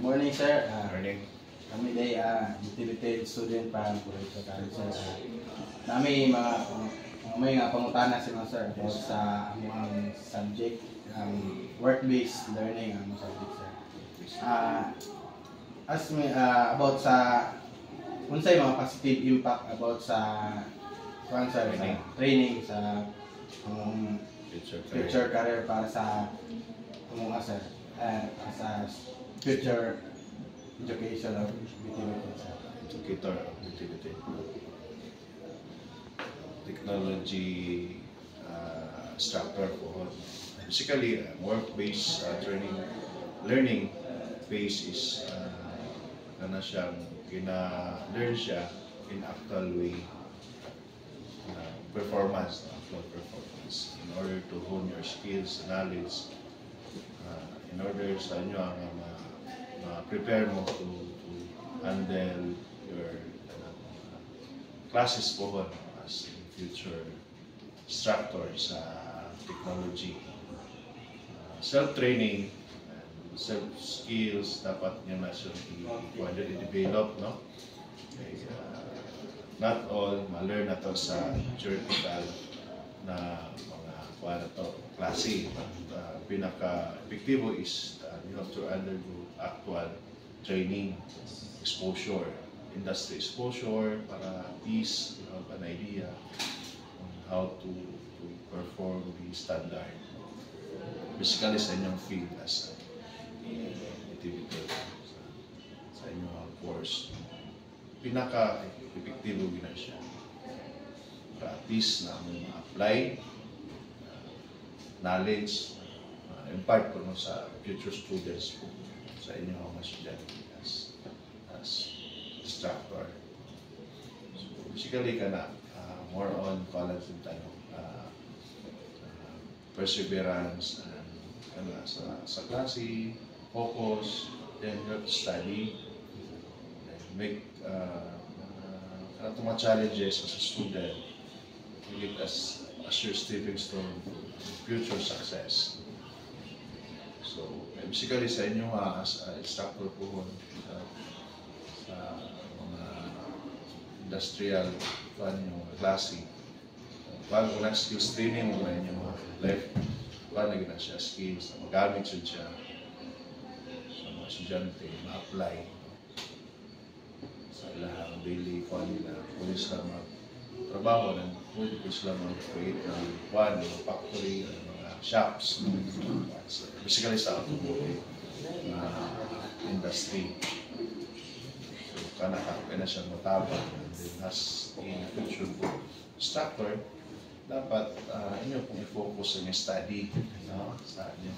Morning, sir. Morning. Kami day utility student pa po ito tayo, sir. Nami may nga pangutana si mga sir about sa among subject work-based learning ang subject, sir. As me about sa unsay mga positive impact about sa sir, training sa future career para sa among sir sa future education of utility, sir. Educator of utility. Technology instructor po. Basically, work-based learning phase is na siyang learn siya in actual way actual performance in order to hone your skills, knowledge, in order sa inyo ang prepare mo to handle your classes po as future instructor sa technology. Self-training and self-skills dapat nyo na siya i-develop, no? Okay, not all ma-learn na to sa theoretical na mga klase. Pinaka-epektibo is you have to undergo actual training, exposure, industry exposure para at least you have an idea on how to perform the standard. Basically sa inyong field as activity sa inyong course. Pinaka-epektibo gina siya. Para at least na ma-apply knowledge, impart ko sa future students po sa inyong mga estudyante as instructor. So basically more on college perseverance and sa klase, focus, then you have to study and make mga challenges as a student, make it as your stepping stone to future success. So, basically sa inyo as instructor po sa mga industrial klase, bago na skills training mo na inyong life, paano na siya skills na magamit siya sa mga estudyante, ma-apply sa ilang daily nila. Pwede sila mag-trabaho ng pwede sila mag-create ng factory, mga shops, basically sa automotive industry. So, kaya siyang matabang. And then, as in future instructor, dapat inyo pong i-focus sa inyong study, sa inyong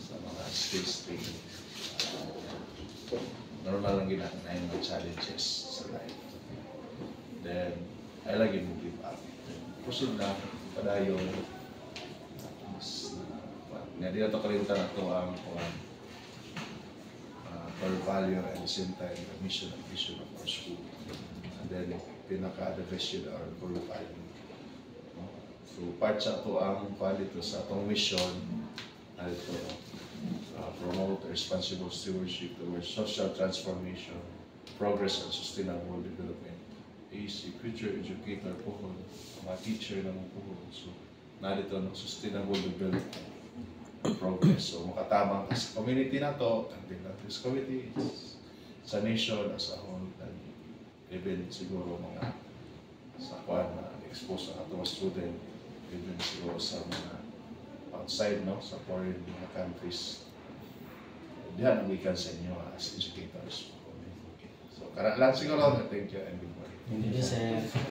sa mga skills training. Normal lang ginagawa ng challenges sa life. Then, ay lagi mo give up. Kusog na, padayon, nga di na ito kalimutan na ito ang core value and the same time the mission and vision of our school. And then, pinaka-the vision or core value. So, part sa ito ang dito sa itong mission na ito, promote responsible stewardship towards social transformation, progress and sustainable development. Is a future educator po, mga teacher naman po. So, narito ng sustainable development progress. So, makatabang sa community na to, and then this community is sa nation as a whole, and even siguro mga sa expose ang atong student, even siguro sa mga outside, no, sa foreign mga countries. Diyan ang weekend sa inyo as educators. So, lang siguro, thank you and good morning. Thank you, sir.